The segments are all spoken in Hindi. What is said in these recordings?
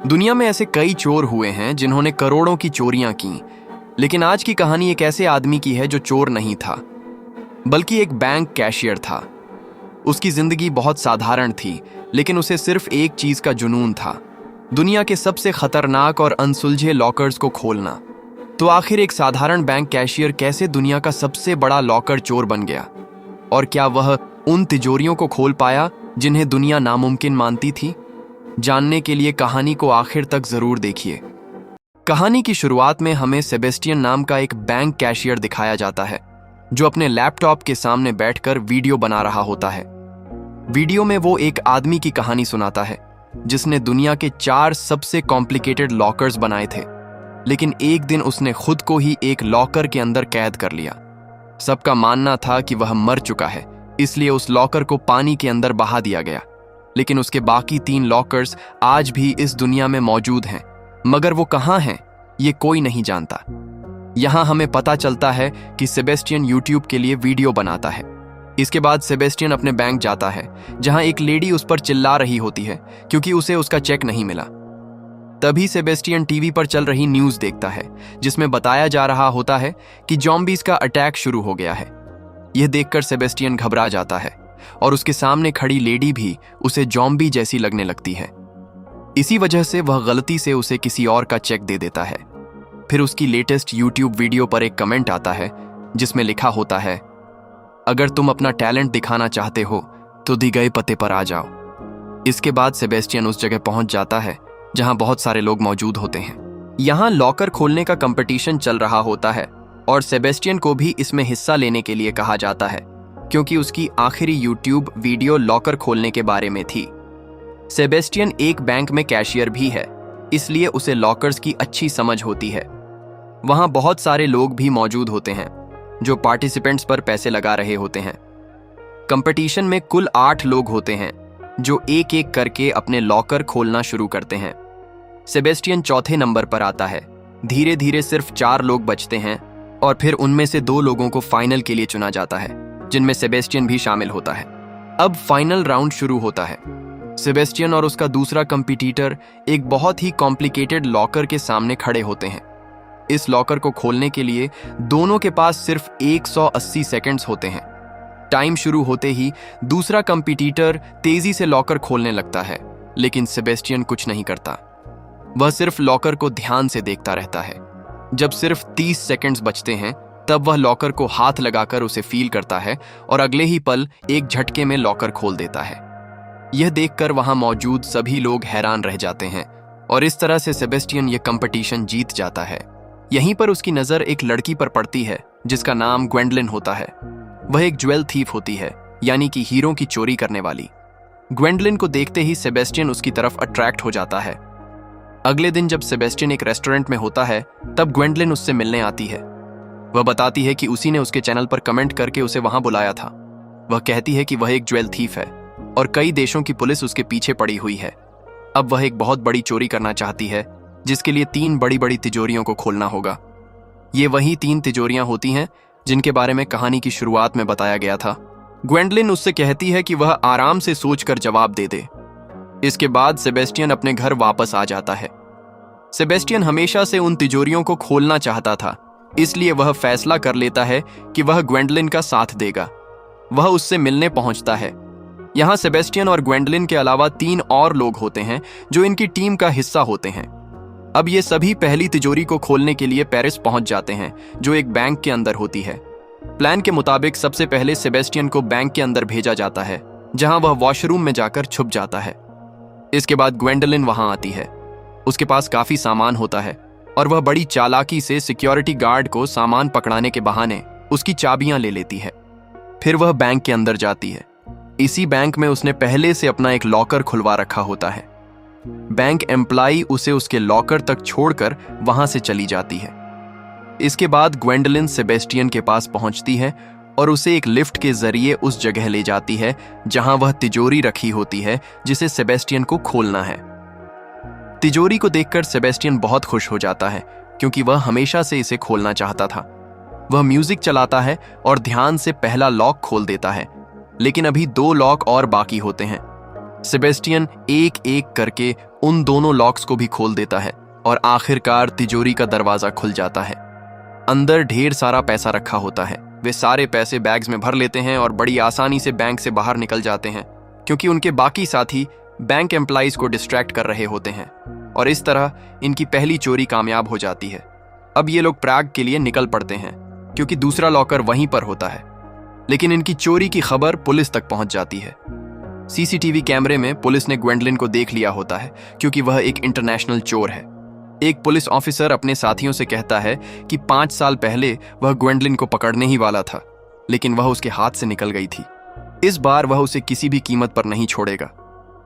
दुनिया में ऐसे कई चोर हुए हैं जिन्होंने करोड़ों की चोरियां की, लेकिन आज की कहानी एक ऐसे आदमी की है जो चोर नहीं था, बल्कि एक बैंक कैशियर था। उसकी जिंदगी बहुत साधारण थी, लेकिन उसे सिर्फ एक चीज का जुनून था, दुनिया के सबसे खतरनाक और अनसुलझे लॉकर्स को खोलना। तो आखिर एक साधारण बैंक कैशियर कैसे दुनिया का सबसे बड़ा लॉकर चोर बन गया? और क्या वह उन तिजोरियों को खोल पाया जिन्हें दुनिया नामुमकिन मानती थी? जानने के लिए कहानी को आखिर तक जरूर देखिए। कहानी की शुरुआत में हमें सेबेस्टियन नाम का एक बैंक कैशियर दिखाया जाता है, जो अपने लैपटॉप के सामने बैठकर वीडियो बना रहा होता है। वीडियो में वो एक आदमी की कहानी सुनाता है जिसने दुनिया के 4 सबसे कॉम्प्लिकेटेड लॉकर्स बनाए थे, लेकिन एक दिन उसने खुद को ही एक लॉकर के अंदर कैद कर लिया। सबका मानना था कि वह मर चुका है, इसलिए उस लॉकर को पानी के अंदर बहा दिया गया। लेकिन उसके बाकी 3 लॉकर्स आज भी इस दुनिया में मौजूद हैं, मगर वो कहाँ हैं ये कोई नहीं जानता। यहाँ हमें पता चलता है कि सेबेस्टियन यूट्यूब के लिए वीडियो बनाता है। इसके बाद सेबेस्टियन अपने बैंक जाता है, जहाँ एक लेडी उस पर चिल्ला रही होती है क्योंकि उसे उसका चेक नहीं मिला। तभी सेबेस्टियन टीवी पर चल रही न्यूज़ देखता है, जिसमें बताया जा रहा होता है कि ज़ॉम्बीज़ का अटैक शुरू हो गया है। यह देखकर सेबेस्टियन घबरा जाता है और उसके सामने खड़ी लेडी भी उसे ज़ॉम्बी जैसी लगने लगती है। इसी वजह से वह गलती से उसे किसी और का चेक दे देता है। फिर उसकी लेटेस्ट यूट्यूब वीडियो पर एक कमेंट आता है जिसमें लिखा होता है, अगर तुम अपना टैलेंट दिखाना चाहते हो तो दी गए पते पर आ जाओ। इसके बाद सेबेस्टियन उस जगह पहुंच जाता है जहां बहुत सारे लोग मौजूद होते हैं। यहां लॉकर खोलने का कंपटीशन चल रहा होता है और सेबेस्टियन को भी इसमें हिस्सा लेने के लिए कहा जाता है, क्योंकि उसकी आखिरी यूट्यूब वीडियो लॉकर खोलने के बारे में थी। सेबेस्टियन एक बैंक में कैशियर भी है, इसलिए उसे लॉकर्स की अच्छी समझ होती है। वहां बहुत सारे लोग भी मौजूद होते हैं जो पार्टिसिपेंट्स पर पैसे लगा रहे होते हैं। कंपटीशन में कुल 8 लोग होते हैं जो एक एक करके अपने लॉकर खोलना शुरू करते हैं। सेबेस्टियन चौथे नंबर पर आता है। धीरे धीरे सिर्फ 4 लोग बचते हैं और फिर उनमें से 2 लोगों को फाइनल के लिए चुना जाता है, जिनमें सेबेस्टियन भी शामिल होता है। अब फाइनल राउंड शुरू होता है। सेबेस्टियन और उसका दूसरा कंपटीटर एक बहुत ही कॉम्प्लिकेटेड लॉकर के सामने खड़े होते हैं। इस लॉकर को खोलने के लिए दोनों के पास सिर्फ 180 सेकंड्स होते हैं। टाइम शुरू होते ही दूसरा कंपटीटर तेजी से लॉकर खोलने लगता है, लेकिन सेबेस्टियन कुछ नहीं करता। वह सिर्फ लॉकर को ध्यान से देखता रहता है। जब सिर्फ 30 सेकंड्स बचते हैं, तब वह लॉकर को हाथ लगाकर उसे फील करता है और अगले ही पल एक झटके में लॉकर खोल देता है। यह देखकर वहां मौजूद सभी लोग हैरान रह जाते हैं और इस तरह से सेबेस्टियन यह कंपटीशन जीत जाता है। यहीं पर उसकी नजर एक लड़की पर पड़ती है जिसका नाम ग्वेंडलिन होता है। वह एक ज्वेल थीफ होती है, यानी कि हीरों की चोरी करने वाली। ग्वेंडलिन को देखते ही सेबेस्टियन उसकी तरफ अट्रैक्ट हो जाता है। अगले दिन जब सेबेस्टियन एक रेस्टोरेंट में होता है, तब ग्वेंडलिन उससे मिलने आती है। वह बताती है कि उसी ने उसके चैनल पर कमेंट करके उसे वहां बुलाया था। वह कहती है कि वह एक ज्वेल थीफ है और कई देशों की पुलिस उसके पीछे पड़ी हुई है। अब वह एक बहुत बड़ी चोरी करना चाहती है, जिसके लिए 3 बड़ी बड़ी तिजोरियों को खोलना होगा। ये वही 3 तिजोरियां होती हैं जिनके बारे में कहानी की शुरुआत में बताया गया था। ग्वेंडलिन उससे कहती है कि वह आराम से सोचकर जवाब दे दे। इसके बाद सेबेस्टियन अपने घर वापस आ जाता है। सेबेस्टियन हमेशा से उन तिजोरियों को खोलना चाहता था, इसलिए वह फैसला कर लेता है कि वह ग्वेंडलिन का साथ देगा। वह उससे मिलने पहुंचता है। यहाँ सेबेस्टियन और ग्वेंडलिन के अलावा 3 और लोग होते हैं जो इनकी टीम का हिस्सा होते हैं। अब ये सभी पहली तिजोरी को खोलने के लिए पेरिस पहुंच जाते हैं, जो एक बैंक के अंदर होती है। प्लान के मुताबिक सबसे पहले सेबेस्टियन को बैंक के अंदर भेजा जाता है, जहां वह वॉशरूम में जाकर छुप जाता है। इसके बाद ग्वेंडलिन वहां आती है। उसके पास काफी सामान होता है और वह बड़ी चालाकी से सिक्योरिटी गार्ड को सामान पकड़ाने के बहाने उसकी चाबियां ले लेती है। फिर वह बैंक के अंदर जाती है। इसी बैंक में उसने पहले से अपना एक लॉकर खुलवा रखा होता है। बैंक एम्प्लॉई उसे उसके लॉकर तक छोड़कर वहां से चली जाती है। इसके बाद ग्वेंडलिन सेबेस्टियन के पास पहुंचती है और उसे एक लिफ्ट के जरिए उस जगह ले जाती है जहां वह तिजोरी रखी होती है जिसे सेबेस्टियन को खोलना है। तिजोरी को देखकर सेबेस्टियन बहुत खुश हो जाता है, क्योंकि वह हमेशा से इसे खोलना चाहता था। वह म्यूजिक चलाता है और ध्यान से पहला लॉक खोल देता है, लेकिन अभी 2 लॉक और बाकी होते हैं। सेबेस्टियन एक एक करके उन दोनों लॉक्स को भी खोल देता है और आखिरकार तिजोरी का दरवाजा खुल जाता है। अंदर ढेर सारा पैसा रखा होता है। वे सारे पैसे बैग्स में भर लेते हैं और बड़ी आसानी से बैंक से बाहर निकल जाते हैं, क्योंकि उनके बाकी साथी बैंक एम्प्लॉइज को डिस्ट्रैक्ट कर रहे होते हैं। और इस तरह इनकी पहली चोरी कामयाब हो जाती है। अब ये लोग प्राग के लिए निकल पड़ते हैं, क्योंकि दूसरा लॉकर वहीं पर होता है। लेकिन इनकी चोरी की खबर पुलिस तक पहुंच जाती है। सीसीटीवी कैमरे में पुलिस ने ग्वेंडलिन को देख लिया होता है, क्योंकि वह एक इंटरनेशनल चोर है। एक पुलिस ऑफिसर अपने साथियों से कहता है कि 5 साल पहले वह ग्वेंडलिन को पकड़ने ही वाला था, लेकिन वह उसके हाथ से निकल गई थी। इस बार वह उसे किसी भी कीमत पर नहीं छोड़ेगा।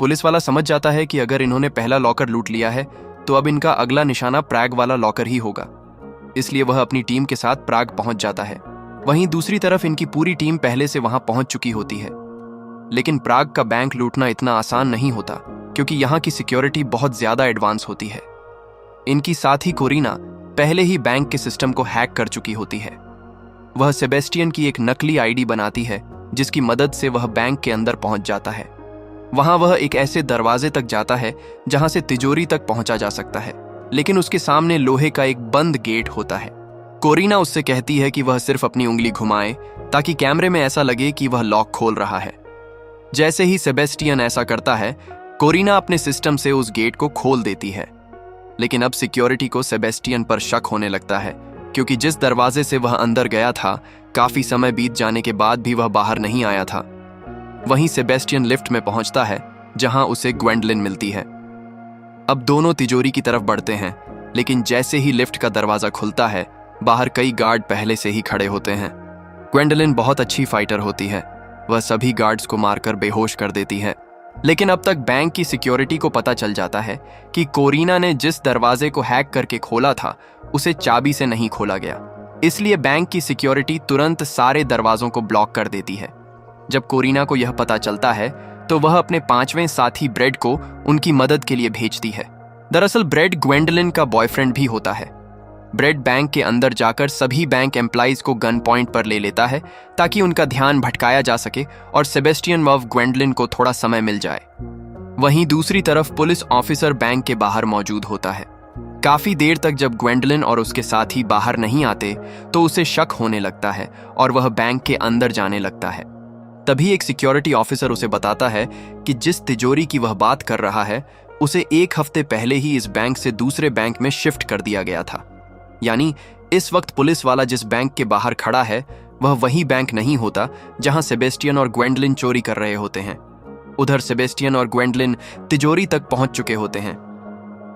पुलिस वाला समझ जाता है कि अगर इन्होंने पहला लॉकर लूट लिया है तो अब इनका अगला निशाना प्राग वाला लॉकर ही होगा। इसलिए वह अपनी टीम के साथ प्राग पहुंच जाता है। वहीं दूसरी तरफ इनकी पूरी टीम पहले से वहां पहुंच चुकी होती है। लेकिन प्राग का बैंक लूटना इतना आसान नहीं होता, क्योंकि यहाँ की सिक्योरिटी बहुत ज्यादा एडवांस होती है। इनकी साथी कोरिना पहले ही बैंक के सिस्टम को हैक कर चुकी होती है। वह सेबेस्टियन की एक नकली आईडी बनाती है, जिसकी मदद से वह बैंक के अंदर पहुंच जाता है। वहां वह एक ऐसे दरवाजे तक जाता है जहां से तिजोरी तक पहुंचा जा सकता है, लेकिन उसके सामने लोहे का एक बंद गेट होता है। कोरिना उससे कहती है कि वह सिर्फ अपनी उंगली घुमाए ताकि कैमरे में ऐसा लगे कि वह लॉक खोल रहा है। जैसे ही सेबेस्टियन ऐसा करता है, कोरिना अपने सिस्टम से उस गेट को खोल देती है। लेकिन अब सिक्योरिटी को सेबेस्टियन पर शक होने लगता है, क्योंकि जिस दरवाजे से वह अंदर गया था, काफी समय बीत जाने के बाद भी वह बाहर नहीं आया था। वहीं सेबेस्टियन लिफ्ट में पहुंचता है, जहां उसे ग्वेंडलिन मिलती है। अब दोनों तिजोरी की तरफ बढ़ते हैं, लेकिन जैसे ही लिफ्ट का दरवाजा खुलता है, बाहर कई गार्ड पहले से ही खड़े होते हैं। ग्वेंडलिन बहुत अच्छी फाइटर होती है। वह सभी गार्ड्स को मारकर बेहोश कर देती है। लेकिन अब तक बैंक की सिक्योरिटी को पता चल जाता है कि कोरिना ने जिस दरवाजे को हैक करके खोला था, उसे चाबी से नहीं खोला गया। इसलिए बैंक की सिक्योरिटी तुरंत सारे दरवाजों को ब्लॉक कर देती है। जब कोरिना को यह पता चलता है, तो वह अपने 5वें साथी ब्रेड को उनकी मदद के लिए भेजती है। दरअसल ब्रेड ग्वेंडलिन का बॉयफ्रेंड भी होता है। ब्रेड बैंक के अंदर जाकर सभी बैंक एम्प्लॉइज को गन पॉइंट पर ले लेता है, ताकि उनका ध्यान भटकाया जा सके और सेबेस्टियन व ग्वेंडलिन को थोड़ा समय मिल जाए। वहीं दूसरी तरफ पुलिस ऑफिसर बैंक के बाहर मौजूद होता है। काफी देर तक जब ग्वेंडलिन और उसके साथी बाहर नहीं आते, तो उसे शक होने लगता है और वह बैंक के अंदर जाने लगता है। तभी एक सिक्योरिटी ऑफिसर उसे बताता है कि जिस तिजोरी की वह बात कर रहा है, उसे 1 हफ्ते पहले ही इस बैंक से दूसरे बैंक में शिफ्ट कर दिया गया था। यानी इस वक्त पुलिस वाला जिस बैंक के बाहर खड़ा है, वह वही बैंक नहीं होता जहां सेबेस्टियन और ग्वेंडलिन चोरी कर रहे होते हैं। उधर सेबेस्टियन और ग्वेंडलिन तिजोरी तक पहुंच चुके होते हैं।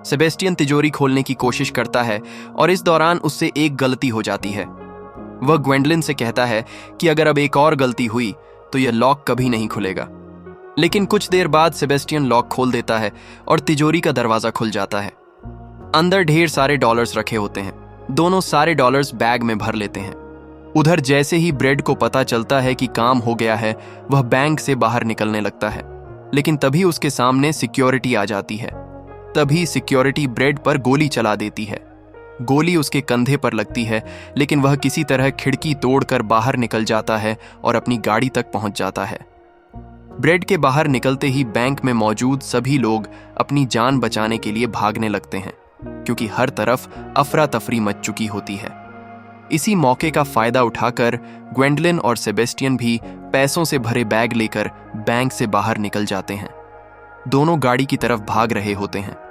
सेबेस्टियन तिजोरी खोलने की कोशिश करता है और इस दौरान उससे एक गलती हो जाती है। वह ग्वेंडलिन से कहता है कि अगर अब एक और गलती हुई तो यह लॉक कभी नहीं खुलेगा। लेकिन कुछ देर बाद सेबेस्टियन लॉक खोल देता है और तिजोरी का दरवाजा खुल जाता है। अंदर ढेर सारे डॉलर्स रखे होते हैं। दोनों सारे डॉलर्स बैग में भर लेते हैं। उधर जैसे ही ब्रेड को पता चलता है कि काम हो गया है, वह बैंक से बाहर निकलने लगता है। लेकिन तभी उसके सामने सिक्योरिटी आ जाती है। तभी सिक्योरिटी ब्रेड पर गोली चला देती है। गोली उसके कंधे पर लगती है, लेकिन वह किसी तरह खिड़की तोड़कर बाहर निकल जाता है और अपनी गाड़ी तक पहुंच जाता है। ब्रेड के बाहर निकलते ही बैंक में मौजूद सभी लोग अपनी जान बचाने के लिए भागने लगते हैं, क्योंकि हर तरफ अफरा तफरी मच चुकी होती है। इसी मौके का फायदा उठाकर ग्वेंडलिन और सेबेस्टियन भी पैसों से भरे बैग लेकर बैंक से बाहर निकल जाते हैं। दोनों गाड़ी की तरफ भाग रहे होते हैं।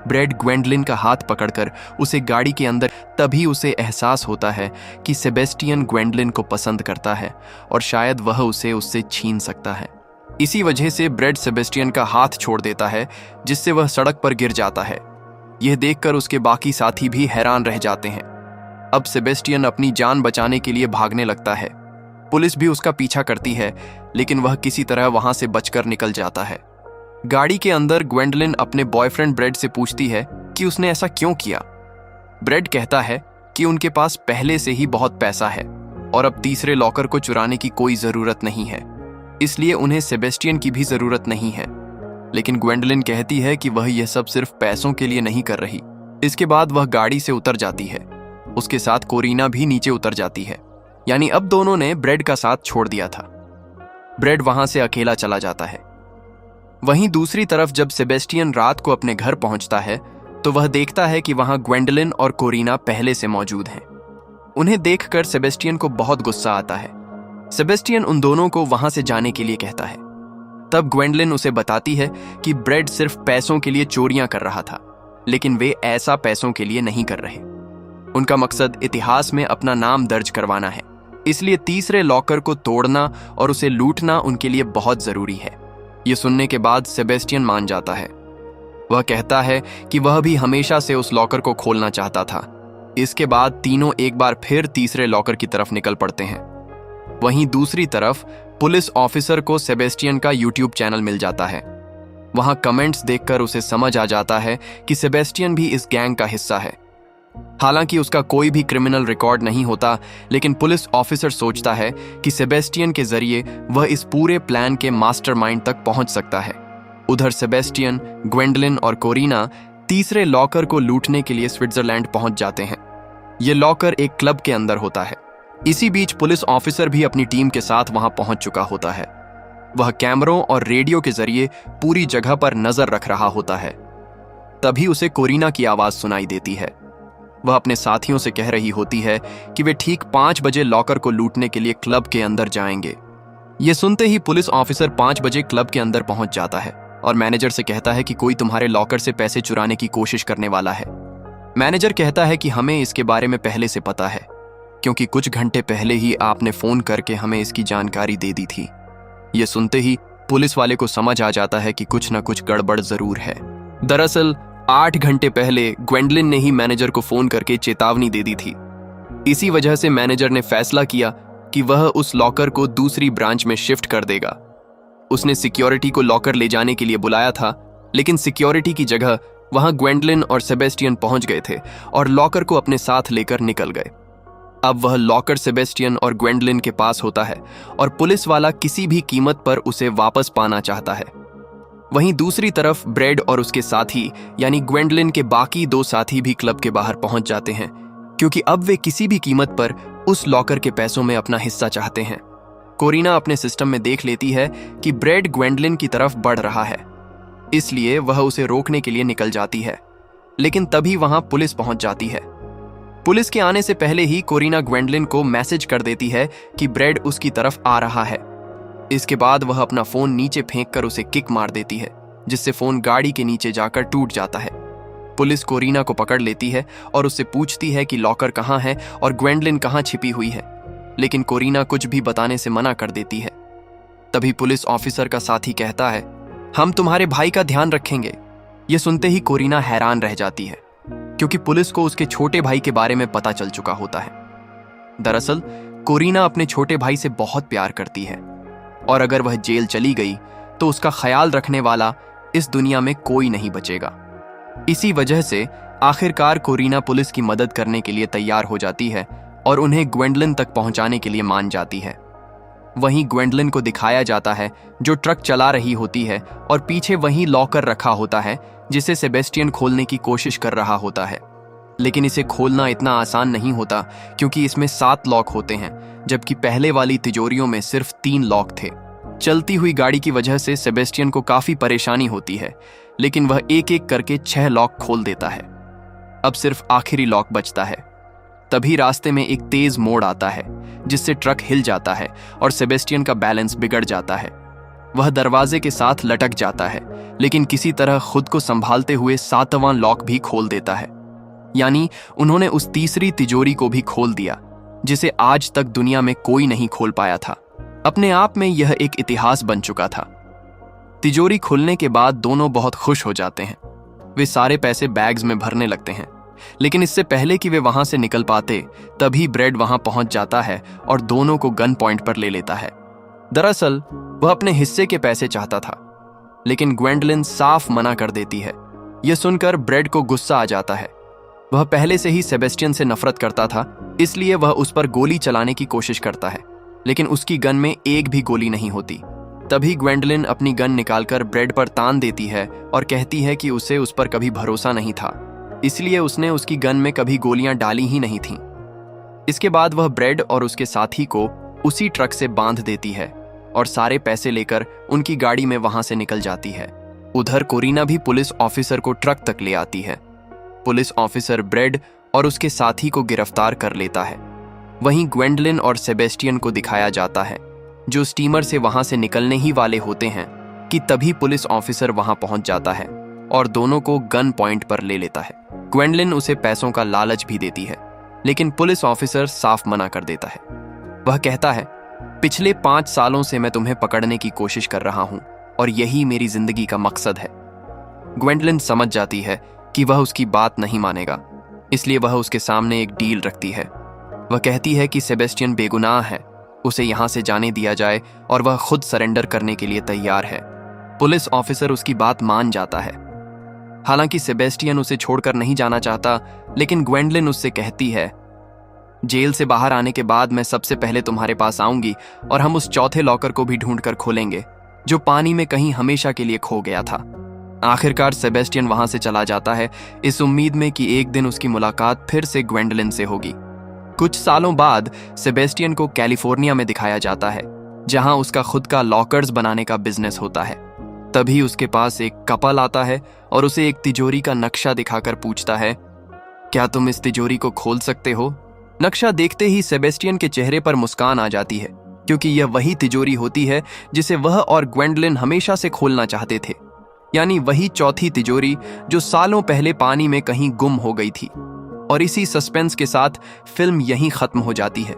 ब्रेड ग्वेंडलिन का हाथ पकड़कर उसे गाड़ी के अंदर, तभी उसे एहसास होता है कि सेबेस्टियन ग्वेंडलिन को पसंद करता है और शायद वह उसे उससे छीन सकता है। इसी वजह से ब्रेड सेबेस्टियन का हाथ छोड़ देता है, जिससे वह सड़क पर गिर जाता है। यह देखकर उसके बाकी साथी भी हैरान रह जाते हैं। अब सेबेस्टियन अपनी जान बचाने के लिए भागने लगता है। पुलिस भी उसका पीछा करती है, लेकिन वह किसी तरह वहां से बचकर निकल जाता है। गाड़ी के अंदर ग्वेंडलिन अपने बॉयफ्रेंड ब्रेड से पूछती है कि उसने ऐसा क्यों किया। ब्रेड कहता है कि उनके पास पहले से ही बहुत पैसा है और अब तीसरे लॉकर को चुराने की कोई जरूरत नहीं है, इसलिए उन्हें सेबेस्टियन की भी जरूरत नहीं है। लेकिन ग्वेंडलिन कहती है कि वह यह सब सिर्फ पैसों के लिए नहीं कर रही। इसके बाद वह गाड़ी से उतर जाती है। उसके साथ कोरिना भी नीचे उतर जाती है। यानी अब दोनों ने ब्रेड का साथ छोड़ दिया था। ब्रेड वहां से अकेला चला जाता है। वहीं दूसरी तरफ जब सेबेस्टियन रात को अपने घर पहुंचता है तो वह देखता है कि वहां ग्वेंडोलिन और कोरिना पहले से मौजूद हैं। उन्हें देखकर सेबेस्टियन को बहुत गुस्सा आता है। सेबेस्टियन उन दोनों को वहां से जाने के लिए कहता है। तब ग्वेंडोलिन उसे बताती है कि ब्रेड सिर्फ पैसों के लिए चोरियां कर रहा था, लेकिन वे ऐसा पैसों के लिए नहीं कर रहे। उनका मकसद इतिहास में अपना नाम दर्ज करवाना है, इसलिए तीसरे लॉकर को तोड़ना और उसे लूटना उनके लिए बहुत जरूरी है। ये सुनने के बाद सेबेस्टियन मान जाता है। वह कहता है कि वह भी हमेशा से उस लॉकर को खोलना चाहता था। इसके बाद तीनों एक बार फिर तीसरे लॉकर की तरफ निकल पड़ते हैं। वहीं दूसरी तरफ पुलिस ऑफिसर को सेबेस्टियन का यूट्यूब चैनल मिल जाता है। वहां कमेंट्स देखकर उसे समझ आ जाता है कि सेबेस्टियन भी इस गैंग का हिस्सा है। हालांकि उसका कोई भी क्रिमिनल रिकॉर्ड नहीं होता, लेकिन पुलिस ऑफिसर सोचता है कि सेबेस्टियन के जरिए वह इस पूरे प्लान के मास्टरमाइंड तक पहुंच सकता है। उधर सेबेस्टियन, ग्वेंडोलिन और कोरिना तीसरे लॉकर को लूटने के लिए स्विट्जरलैंड पहुंच जाते हैं। यह लॉकर एक क्लब के अंदर होता है। इसी बीच पुलिस ऑफिसर भी अपनी टीम के साथ वहां पहुंच चुका होता है। वह कैमरों और रेडियो के जरिए पूरी जगह पर नजर रख रहा होता है। तभी उसे कोरिना की आवाज सुनाई देती है। वह अपने साथियों से कह रही होती है कि वे ठीक 5 बजे लॉकर को लूटने के लिए क्लब के अंदर जाएंगे। यह सुनते ही पुलिस ऑफिसर 5 बजे क्लब के अंदर पहुंच जाता है और मैनेजर से कहता है कि कोई तुम्हारे लॉकर से पैसे चुराने की कोशिश करने वाला है। मैनेजर कहता है कि हमें इसके बारे में पहले से पता है, क्योंकि कुछ घंटे पहले ही आपने फोन करके हमें इसकी जानकारी दे दी थी। यह सुनते ही पुलिस वाले को समझ आ जाता है कि कुछ न कुछ गड़बड़ जरूर है। दरअसल 8 घंटे पहले ग्वेंडोलिन ने ही मैनेजर को फोन करके चेतावनी दे दी थी। इसी वजह से मैनेजर ने फैसला किया कि वह उस लॉकर को दूसरी ब्रांच में शिफ्ट कर देगा। उसने सिक्योरिटी को लॉकर ले जाने के लिए बुलाया था, लेकिन सिक्योरिटी की जगह वहां ग्वेंडोलिन और सेबेस्टियन पहुंच गए थे और लॉकर को अपने साथ लेकर निकल गए। अब वह लॉकर सेबेस्टियन और ग्वेंडोलिन के पास होता है और पुलिस वाला किसी भी कीमत पर उसे वापस पाना चाहता है। वहीं दूसरी तरफ ब्रेड और उसके साथी यानी ग्वेंडोलिन के बाकी 2 साथी भी क्लब के बाहर पहुंच जाते हैं, क्योंकि अब वे किसी भी कीमत पर उस लॉकर के पैसों में अपना हिस्सा चाहते हैं। कोरिना अपने सिस्टम में देख लेती है कि ब्रेड ग्वेंडोलिन की तरफ बढ़ रहा है, इसलिए वह उसे रोकने के लिए निकल जाती है। लेकिन तभी वहां पुलिस पहुंच जाती है। पुलिस के आने से पहले ही कोरिना ग्वेंडोलिन को मैसेज कर देती है कि ब्रेड उसकी तरफ आ रहा है। इसके बाद वह अपना फोन नीचे फेंककर उसे किक मार देती है, जिससे फोन गाड़ी के नीचे जाकर टूट जाता है। पुलिस कोरिना को पकड़ लेती है और उससे पूछती है कि लॉकर कहाँ है और ग्वेंडोलिन कहाँ छिपी हुई है, लेकिन कोरिना कुछ भी बताने से मना कर देती है। तभी पुलिस ऑफिसर का साथी कहता है, हम तुम्हारे भाई का ध्यान रखेंगे। यह सुनते ही कोरिना हैरान रह जाती है, क्योंकि पुलिस को उसके छोटे भाई के बारे में पता चल चुका होता है। दरअसल कोरिना अपने छोटे भाई से बहुत प्यार करती है और अगर वह जेल चली गई तो उसका ख्याल रखने वाला इस दुनिया में कोई नहीं बचेगा। इसी वजह से आखिरकार कोरिना पुलिस की मदद करने के लिए तैयार हो जाती है और उन्हें ग्वेंडोलिन तक पहुंचाने के लिए मान जाती है। वहीं ग्वेंडोलिन को दिखाया जाता है जो ट्रक चला रही होती है और पीछे वहीं लॉकर रखा होता है जिसे सेबेस्टियन खोलने की कोशिश कर रहा होता है। लेकिन इसे खोलना इतना आसान नहीं होता, क्योंकि इसमें 7 लॉक होते हैं, जबकि पहले वाली तिजोरियों में सिर्फ 3 लॉक थे। चलती हुई गाड़ी की वजह से सेबेस्टियन को काफी परेशानी होती है, लेकिन वह एक एक करके 6 लॉक खोल देता है। अब सिर्फ आखिरी लॉक बचता है। तभी रास्ते में एक तेज मोड़ आता है, जिससे ट्रक हिल जाता है और सेबेस्टियन का बैलेंस बिगड़ जाता है। वह दरवाजे के साथ लटक जाता है, लेकिन किसी तरह खुद को संभालते हुए 7वां लॉक भी खोल देता है। यानी उन्होंने उस तीसरी तिजोरी को भी खोल दिया, जिसे आज तक दुनिया में कोई नहीं खोल पाया था। अपने आप में यह एक इतिहास बन चुका था। तिजोरी खुलने के बाद दोनों बहुत खुश हो जाते हैं। वे सारे पैसे बैग्स में भरने लगते हैं, लेकिन इससे पहले कि वे वहां से निकल पाते, तभी ब्रेड वहां पहुंच जाता है और दोनों को गन पॉइंट पर ले लेता है। दरअसल वह अपने हिस्से के पैसे चाहता था, लेकिन ग्वेंडोलिन साफ मना कर देती है। यह सुनकर ब्रेड को गुस्सा आ जाता है। वह पहले से ही सेबेस्टियन से नफरत करता था, इसलिए वह उस पर गोली चलाने की कोशिश करता है, लेकिन उसकी गन में एक भी गोली नहीं होती। तभी ग्वेंडोलिन अपनी गन निकालकर ब्रेड पर तान देती है और कहती है कि उसे उस पर कभी भरोसा नहीं था, इसलिए उसने उसकी गन में कभी गोलियां डाली ही नहीं थीं। इसके बाद वह ब्रेड और उसके साथी को उसी ट्रक से बांध देती है और सारे पैसे लेकर उनकी गाड़ी में वहां से निकल जाती है। उधर कोरिना भी पुलिस ऑफिसर को ट्रक तक ले आती है। पुलिस ऑफिसर ब्रेड और उसके साथी को गिरफ्तार कर लेता है। वहीं ग्वेंडलिन और सेबेस्टियन को दिखाया जाता है, जो स्टीमर से वहां से निकलने ही वाले होते हैं कि तभी पुलिस ऑफिसर वहां पहुंच जाता है और दोनों को गन पॉइंट पर ले लेता है। ग्वेंडलिन उसे पैसों का लालच भी देती है, लेकिन पुलिस ऑफिसर साफ मना कर देता है। वह कहता है, पिछले 5 सालों से मैं तुम्हें पकड़ने की कोशिश कर रहा हूं और यही मेरी जिंदगी का मकसद है। ग्वेंडलिन समझ जाती है कि वह उसकी बात नहीं मानेगा, इसलिए वह उसके सामने एक डील रखती है। वह कहती है कि सेबेस्टियन बेगुनाह है, उसे यहां से जाने दिया जाए और वह खुद सरेंडर करने के लिए तैयार है। पुलिस ऑफिसर उसकी बात मान जाता है। हालांकि सेबेस्टियन उसे छोड़कर नहीं जाना चाहता, लेकिन ग्वेंडलिन उससे कहती है, जेल से बाहर आने के बाद मैं सबसे पहले तुम्हारे पास आऊंगी और हम उस चौथे लॉकर को भी ढूंढकर खोलेंगे, जो पानी में कहीं हमेशा के लिए खो गया था। आखिरकार सेबेस्टियन वहां से चला जाता है, इस उम्मीद में कि एक दिन उसकी मुलाकात फिर से ग्वेंडलिन से होगी। कुछ सालों बाद सेबेस्टियन को कैलिफोर्निया में दिखाया जाता है, जहां उसका खुद का लॉकर्स बनाने का बिजनेस होता है। तभी उसके पास एक कपल आता है और उसे एक तिजोरी का नक्शा दिखाकर पूछता है, क्या तुम इस तिजोरी को खोल सकते हो? नक्शा देखते ही सेबेस्टियन के चेहरे पर मुस्कान आ जाती है, क्योंकि यह वही तिजोरी होती है जिसे वह और ग्वेंडलिन हमेशा से खोलना चाहते थे, यानी वही चौथी तिजोरी जो सालों पहले पानी में कहीं गुम हो गई थी। और इसी सस्पेंस के साथ फिल्म यहीं खत्म हो जाती है।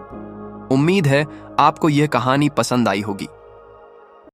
उम्मीद है आपको यह कहानी पसंद आई होगी।